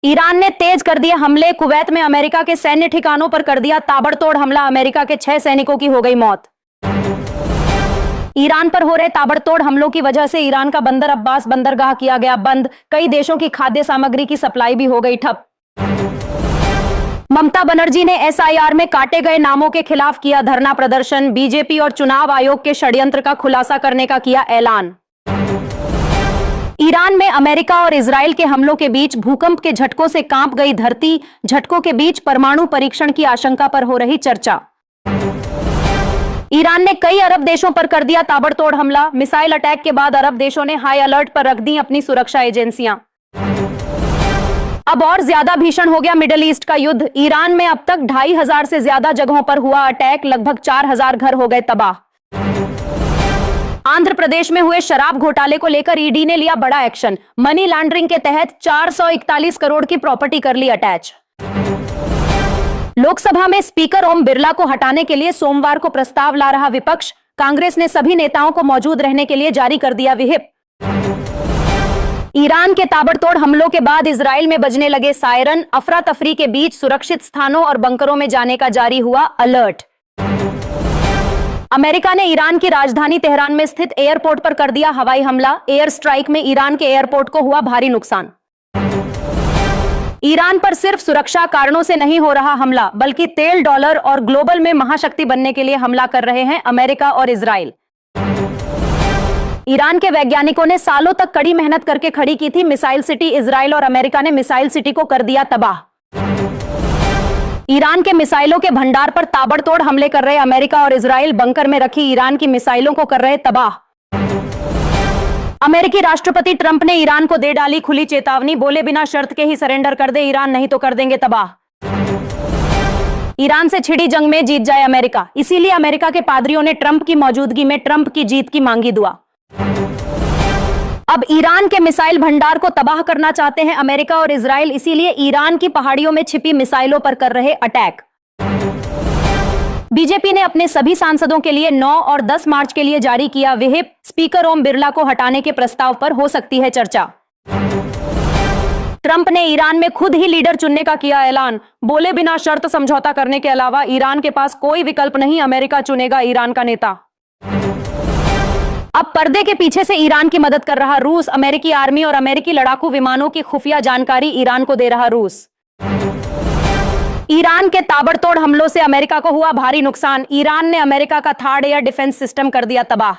Iran ने तेज कर दिए हमले। कुवैत में अमेरिका के सैन्य ठिकानों पर कर दिया ताबड़तोड़ हमला। अमेरिका के 6 सैनिकों की हो गई मौत। ईरान पर हो रहे ताबड़तोड़ हमलों की वजह से ईरान का बंदर अब्बास बंदरगाह किया गया बंद। कई देशों की खाद्य सामग्री की सप्लाई भी हो गई ठप। ममता बनर्जी ने एसआईआर में काटे गए नामों के खिलाफ किया धरना प्रदर्शन। बीजेपी और चुनाव आयोग के षड्यंत्र का खुलासा करने का किया ऐलान। ईरान में अमेरिका और इजराइल के हमलों के बीच भूकंप के झटकों से कांप गई धरती। झटकों के बीच परमाणु परीक्षण की आशंका पर हो रही चर्चा। ईरान ने कई अरब देशों पर कर दिया ताबड़तोड़ हमला। मिसाइल अटैक के बाद अरब देशों ने हाई अलर्ट पर रख दी अपनी सुरक्षा एजेंसियां। अब और ज्यादा भीषण हो गया मिडिल ईस्ट का युद्ध। ईरान में अब तक 2500 से ज्यादा जगहों पर हुआ अटैक। लगभग 4000 घर हो गए तबाह। आंध्र प्रदेश में हुए शराब घोटाले को लेकर ईडी ने लिया बड़ा एक्शन। मनी लॉन्ड्रिंग के तहत 441 करोड़ की प्रॉपर्टी कर ली अटैच। लोकसभा में स्पीकर ओम बिरला को हटाने के लिए सोमवार को प्रस्ताव ला रहा विपक्ष। कांग्रेस ने सभी नेताओं को मौजूद रहने के लिए जारी कर दिया व्हिप। ईरान के ताबड़तोड़ हमलों के बाद इजराइल में बजने लगे सायरन। अफरा तफरी के बीच सुरक्षित स्थानों और बंकरों में जाने का जारी हुआ अलर्ट। अमेरिका ने ईरान की राजधानी तेहरान में स्थित एयरपोर्ट पर कर दिया हवाई हमला। एयर स्ट्राइक में ईरान के एयरपोर्ट को हुआ भारी नुकसान। ईरान पर सिर्फ सुरक्षा कारणों से नहीं हो रहा हमला, बल्कि तेल, डॉलर और ग्लोबल में महाशक्ति बनने के लिए हमला कर रहे हैं अमेरिका और इजराइल। ईरान के वैज्ञानिकों ने सालों तक कड़ी मेहनत करके खड़ी की थी मिसाइल सिटी। इजराइल और अमेरिका ने मिसाइल सिटी को कर दिया तबाह। ईरान के मिसाइलों के भंडार पर ताबड़तोड़ हमले कर रहे अमेरिका और इजराइल। बंकर में रखी ईरान की मिसाइलों को कर रहे तबाह। अमेरिकी राष्ट्रपति ट्रंप ने ईरान को दे डाली खुली चेतावनी। बोले बिना शर्त के ही सरेंडर कर दे ईरान, नहीं तो कर देंगे तबाह। ईरान से छिड़ी जंग में जीत जाए अमेरिका। इसीलिए अमेरिका के पादरियों ने ट्रंप की मौजूदगी में ट्रंप की जीत की मांगी दुआ। अब ईरान के मिसाइल भंडार को तबाह करना चाहते हैं अमेरिका और इजराइल। इसीलिए ईरान की पहाड़ियों में छिपी मिसाइलों पर कर रहे अटैक। बीजेपी ने अपने सभी सांसदों के लिए 9 और 10 मार्च के लिए जारी किया व्हिप। स्पीकर ओम बिरला को हटाने के प्रस्ताव पर हो सकती है चर्चा। ट्रंप ने ईरान में खुद ही लीडर चुनने का किया ऐलान। बोले बिना शर्त समझौता करने के अलावा ईरान के पास कोई विकल्प नहीं। अमेरिका चुनेगा ईरान का नेता। अब पर्दे के पीछे से ईरान की मदद कर रहा रूस। अमेरिकी आर्मी और अमेरिकी लड़ाकू विमानों की खुफिया जानकारी ईरान को दे रहा रूस। ईरान के ताबड़तोड़ हमलों से अमेरिका को हुआ भारी नुकसान। ईरान ने अमेरिका का थर्ड एयर डिफेंस सिस्टम कर दिया तबाह।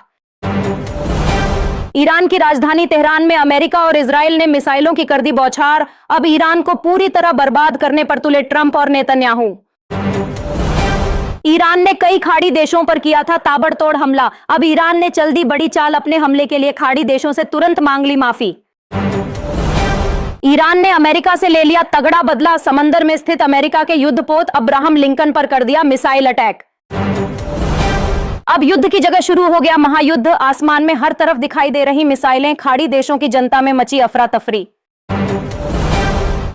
ईरान की राजधानी तेहरान में अमेरिका और इजराइल ने मिसाइलों की कर दी बौछार। अब ईरान को पूरी तरह बर्बाद करने पर तुले ट्रंप और नेतन्याहू। ईरान ने कई खाड़ी देशों पर किया था ताबड़तोड़ हमला। अब ईरान ने चल दी बड़ी चाल। अपने हमले के लिए खाड़ी देशों से तुरंत मांग ली माफी। ईरान ने अमेरिका से ले लिया तगड़ा बदला। समंदर में स्थित अमेरिका के युद्धपोत अब्राहम लिंकन पर कर दिया मिसाइल अटैक। अब युद्ध की जगह शुरू हो गया महायुद्ध। आसमान में हर तरफ दिखाई दे रही मिसाइलें। खाड़ी देशों की जनता में मची अफरा तफरी।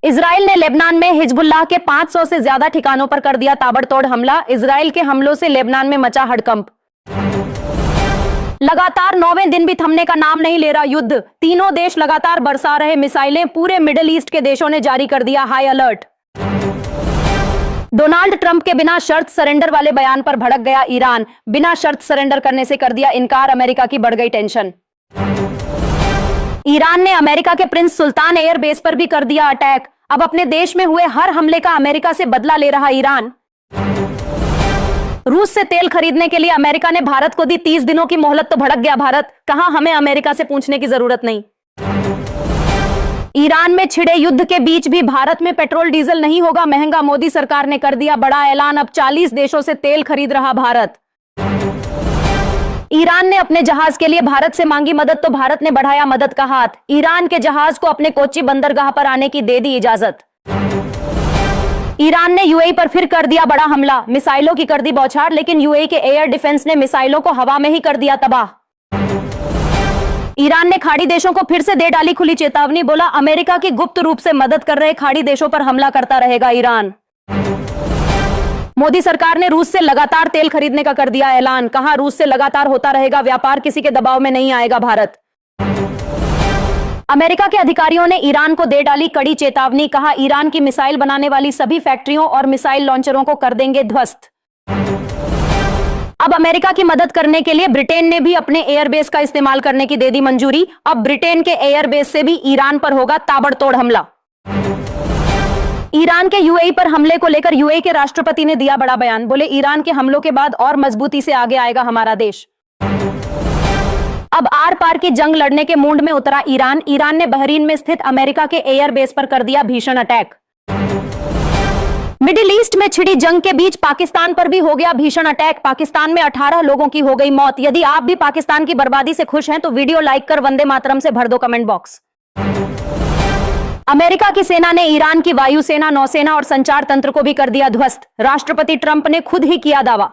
इजराइल ने लेबनान में हिजबुल्लाह के 500 से ज्यादा ठिकानों पर कर दिया ताबड़तोड़ हमला। इजराइल के हमलों से लेबनान में मचा हड़कंप। लगातार 9वें दिन भी थमने का नाम नहीं ले रहा युद्ध। तीनों देश लगातार बरसा रहे मिसाइलें। पूरे मिडिल ईस्ट के देशों ने जारी कर दिया हाई अलर्ट। डोनाल्ड ट्रंप के बिना शर्त सरेंडर वाले बयान पर भड़क गया ईरान। बिना शर्त सरेंडर करने से कर दिया इनकार। अमेरिका की बढ़ गई टेंशन। ईरान ने अमेरिका के प्रिंस सुल्तान एयर बेस पर भी कर दिया अटैक। अब अपने देश में हुए हर हमले का अमेरिका से बदला ले रहा ईरान। रूस से तेल खरीदने के लिए अमेरिका ने भारत को दी 30 दिनों की मोहलत। तो भड़क गया भारत। कहा हमें अमेरिका से पूछने की जरूरत नहीं। ईरान में छिड़े युद्ध के बीच भी भारत में पेट्रोल डीजल नहीं होगा महंगा। मोदी सरकार ने कर दिया बड़ा ऐलान। अब 40 देशों से तेल खरीद रहा भारत। ईरान ने अपने जहाज के लिए भारत से मांगी मदद, तो भारत ने बढ़ाया मदद का हाथ। ईरान के जहाज को अपने कोच्चि बंदरगाह पर आने की दे दी इजाजत। ईरान ने यूएई पर फिर कर दिया बड़ा हमला। मिसाइलों की कर दी बौछार, लेकिन यूएई के एयर डिफेंस ने मिसाइलों को हवा में ही कर दिया तबाह। ईरान ने खाड़ी देशों को फिर से दे डाली खुली चेतावनी। बोला अमेरिका की गुप्त रूप से मदद कर रहे खाड़ी देशों पर हमला करता रहेगा ईरान। मोदी सरकार ने रूस से लगातार तेल खरीदने का कर दिया ऐलान। कहा रूस से लगातार होता रहेगा व्यापार। किसी के दबाव में नहीं आएगा भारत। अमेरिका के अधिकारियों ने ईरान को दे डाली कड़ी चेतावनी, कहा ईरान की मिसाइल बनाने वाली सभी फैक्ट्रियों और मिसाइल लॉन्चरों को कर देंगे ध्वस्त। अब अमेरिका की मदद करने के लिए ब्रिटेन ने भी अपने एयरबेस का इस्तेमाल करने की दे दी मंजूरी। अब ब्रिटेन के एयरबेस से भी ईरान पर होगा ताबड़तोड़ हमला। ईरान के यूएई पर हमले को लेकर यूएई के राष्ट्रपति ने दिया बड़ा बयान, बोले ईरान के हमलों के बाद और मजबूती से आगे आएगा हमारा देश। अब आर पार की जंग लड़ने के मूड में उतरा ईरान। ईरान ने बहरीन में स्थित अमेरिका के एयरबेस पर कर दिया भीषण अटैक। मिडिल ईस्ट में छिड़ी जंग के बीच पाकिस्तान पर भी हो गया भीषण अटैक। पाकिस्तान में 18 लोगों की हो गई मौत। यदि आप भी पाकिस्तान की बर्बादी से खुश हैं तो वीडियो लाइक कर वंदे मातरम से भर दो कमेंट बॉक्स। अमेरिका की सेना ने ईरान की वायुसेना, नौसेना और संचार तंत्र को भी कर दिया ध्वस्त। राष्ट्रपति ट्रंप ने खुद ही किया दावा।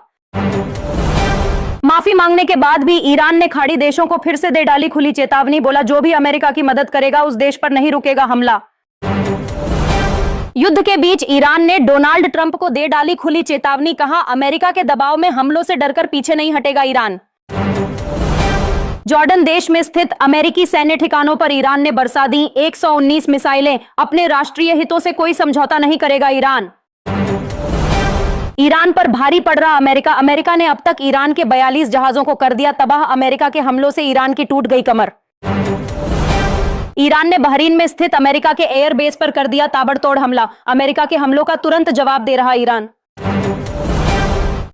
माफी मांगने के बाद भी ईरान ने खाड़ी देशों को फिर से दे डाली खुली चेतावनी, बोला जो भी अमेरिका की मदद करेगा उस देश पर नहीं रुकेगा हमला। युद्ध के बीच ईरान ने डोनाल्ड ट्रंप को दे डाली खुली चेतावनी, कहा अमेरिका के दबाव में हमलों से डरकर पीछे नहीं हटेगा ईरान। जॉर्डन देश में स्थित अमेरिकी सैन्य ठिकानों पर ईरान ने बरसा दी 119 मिसाइलें। अपने राष्ट्रीय हितों से कोई समझौता नहीं करेगा ईरान। ईरान पर भारी पड़ रहा अमेरिका। अमेरिका ने अब तक ईरान के 42 जहाजों को कर दिया तबाह। अमेरिका के हमलों से ईरान की टूट गई कमर। ईरान ने बहरीन में स्थित अमेरिका के एयरबेस पर कर दिया ताबड़तोड़ हमला। अमेरिका के हमलों का तुरंत जवाब दे रहा ईरान।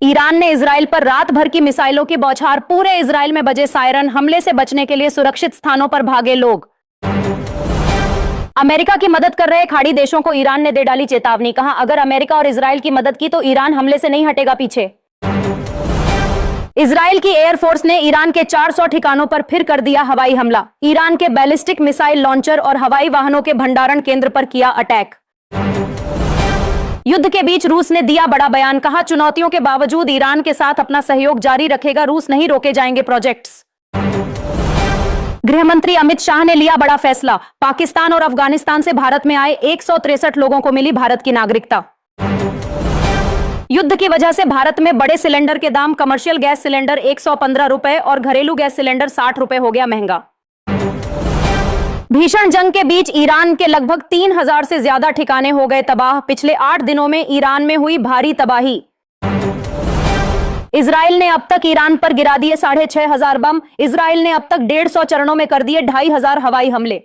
ईरान ने इजराइल पर रात भर की मिसाइलों की बौछार। पूरे इजराइल में बजे सायरन। हमले से बचने के लिए सुरक्षित स्थानों पर भागे लोग। अमेरिका की मदद कर रहे खाड़ी देशों को ईरान ने दे डाली चेतावनी, कहा अगर अमेरिका और इजराइल की मदद की तो ईरान हमले से नहीं हटेगा पीछे। इजराइल की एयरफोर्स ने ईरान के 400 ठिकानों पर फिर कर दिया हवाई हमला। ईरान के बैलिस्टिक मिसाइल लॉन्चर और हवाई वाहनों के भंडारण केंद्र पर किया अटैक। युद्ध के बीच रूस ने दिया बड़ा बयान, कहा चुनौतियों के बावजूद ईरान के साथ अपना सहयोग जारी रखेगा रूस, नहीं रोके जाएंगे प्रोजेक्ट्स। गृहमंत्री अमित शाह ने लिया बड़ा फैसला। पाकिस्तान और अफगानिस्तान से भारत में आए 163 लोगों को मिली भारत की नागरिकता। युद्ध की वजह से भारत में बड़े सिलेंडर के दाम, कमर्शियल गैस सिलेंडर 115 रुपए और घरेलू गैस सिलेंडर 60 रुपए हो गया महंगा। भीषण जंग के बीच ईरान के लगभग 3000 से ज्यादा ठिकाने हो गए तबाह। पिछले 8 दिनों में ईरान में हुई भारी तबाही। इजराइल ने अब तक ईरान पर गिरा दिए 6500 बम। इजराइल ने अब तक 150 चरणों में कर दिए 2500 हवाई हमले।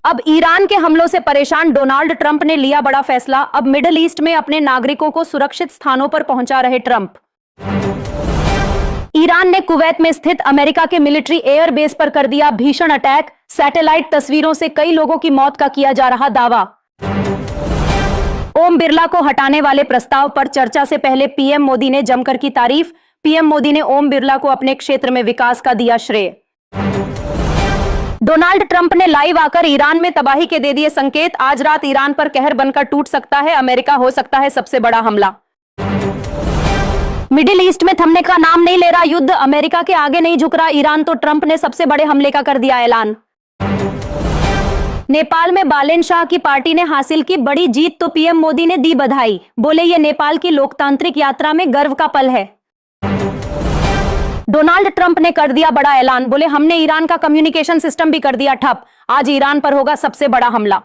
अब ईरान के हमलों से परेशान डोनाल्ड ट्रंप ने लिया बड़ा फैसला। अब मिडिल ईस्ट में अपने नागरिकों को सुरक्षित स्थानों पर पहुंचा रहे ट्रंप। ईरान ने कुवैत में स्थित अमेरिका के मिलिट्री एयरबेस पर कर दिया भीषण अटैक। सैटेलाइट तस्वीरों से कई लोगों की मौत का किया जा रहा दावा। ओम बिरला को हटाने वाले प्रस्ताव पर चर्चा से पहले पीएम मोदी ने जमकर की तारीफ। पीएम मोदी ने ओम बिरला को अपने क्षेत्र में विकास का दिया श्रेय। डोनाल्ड ट्रंप ने लाइव आकर ईरान में तबाही के दे दिए संकेत। आज रात ईरान पर कहर बनकर टूट सकता है अमेरिका, हो सकता है सबसे बड़ा हमला। मिडिल ईस्ट में थमने का नाम नहीं ले रहा युद्ध। अमेरिका के आगे नहीं झुक रहा ईरान, तो ट्रंप ने सबसे बड़े हमले का कर दिया ऐलान। नेपाल में बालेन शाह की पार्टी ने हासिल की बड़ी जीत, तो पीएम मोदी ने दी बधाई। बोले ये नेपाल की लोकतांत्रिक यात्रा में गर्व का पल है। डोनाल्ड ट्रंप ने कर दिया बड़ा ऐलान। बोले हमने ईरान का कम्युनिकेशन सिस्टम भी कर दिया ठप। आज ईरान पर होगा सबसे बड़ा हमला।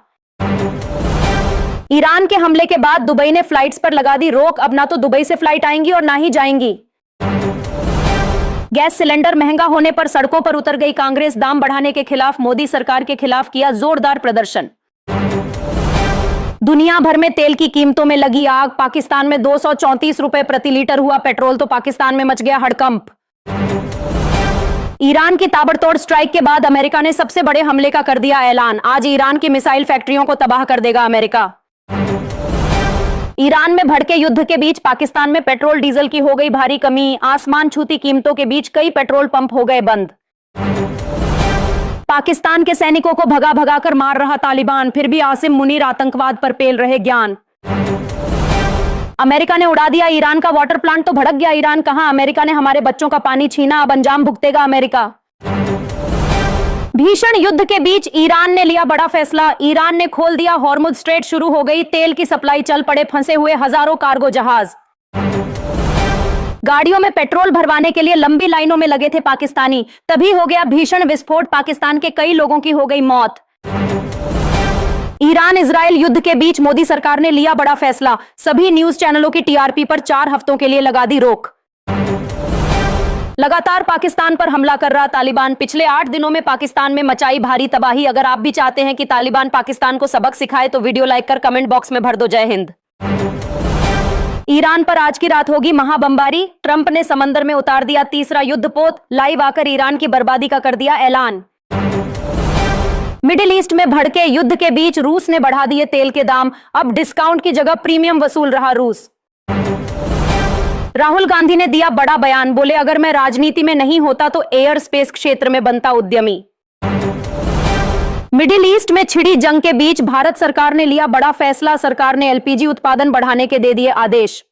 ईरान के हमले के बाद दुबई ने फ्लाइट्स पर लगा दी रोक। अब ना तो दुबई से फ्लाइट आएंगी और ना ही जाएंगी। गैस सिलेंडर महंगा होने पर सड़कों पर उतर गई कांग्रेस। दाम बढ़ाने के खिलाफ मोदी सरकार के खिलाफ किया जोरदार प्रदर्शन। दुनिया भर में तेल की कीमतों में लगी आग। पाकिस्तान में 234 रुपए प्रति लीटर हुआ पेट्रोल, तो पाकिस्तान में मच गया हड़कंप। ईरान की ताबड़तोड़ स्ट्राइक के बाद अमेरिका ने सबसे बड़े हमले का कर दिया ऐलान। आज ईरान की मिसाइल फैक्ट्रियों को तबाह कर देगा अमेरिका। ईरान में भड़के युद्ध के बीच पाकिस्तान में पेट्रोल डीजल की हो गई भारी कमी। आसमान छूती कीमतों के बीच कई पेट्रोल पंप हो गए बंद। पाकिस्तान के सैनिकों को भगा भगा कर मार रहा तालिबान, फिर भी आसिम मुनीर आतंकवाद पर पेल रहे ज्ञान। अमेरिका ने उड़ा दिया ईरान का वाटर प्लांट, तो भड़क गया ईरान। कहा अमेरिका ने हमारे बच्चों का पानी छीना, अब अंजाम भुगतेगा अमेरिका। भीषण युद्ध के बीच ईरान ने लिया बड़ा फैसला। ईरान ने खोल दिया हॉर्मुज स्ट्रेट, शुरू हो गई तेल की सप्लाई, चल पड़े फंसे हुए हजारों कार्गो जहाज। गाड़ियों में पेट्रोल भरवाने के लिए लंबी लाइनों में लगे थे पाकिस्तानी, तभी हो गया भीषण विस्फोट, पाकिस्तान के कई लोगों की हो गई मौत। ईरान इजराइल युद्ध के बीच मोदी सरकार ने लिया बड़ा फैसला, सभी न्यूज चैनलों की टीआरपी पर 4 हफ्तों के लिए लगा दी रोक। लगातार पाकिस्तान पर हमला कर रहा तालिबान, पिछले 8 दिनों में पाकिस्तान में मचाई भारी तबाही। अगर आप भी चाहते हैं कि तालिबान पाकिस्तान को सबक सिखाए तो वीडियो लाइक कर कमेंट बॉक्स में भर दो जय हिंद। ईरान पर आज की रात होगी महाबमबारी, ट्रंप ने समंदर में उतार दिया तीसरा युद्धपोत, लाइव आकर ईरान की बर्बादी का कर दिया ऐलान। मिडिल ईस्ट में भड़के युद्ध के बीच रूस ने बढ़ा दिए तेल के दाम, अब डिस्काउंट की जगह प्रीमियम वसूल रहा रूस। राहुल गांधी ने दिया बड़ा बयान, बोले अगर मैं राजनीति में नहीं होता तो एयर स्पेस क्षेत्र में बनता उद्यमी। मिडिल ईस्ट में छिड़ी जंग के बीच भारत सरकार ने लिया बड़ा फैसला, सरकार ने एलपीजी उत्पादन बढ़ाने के दे दिए आदेश।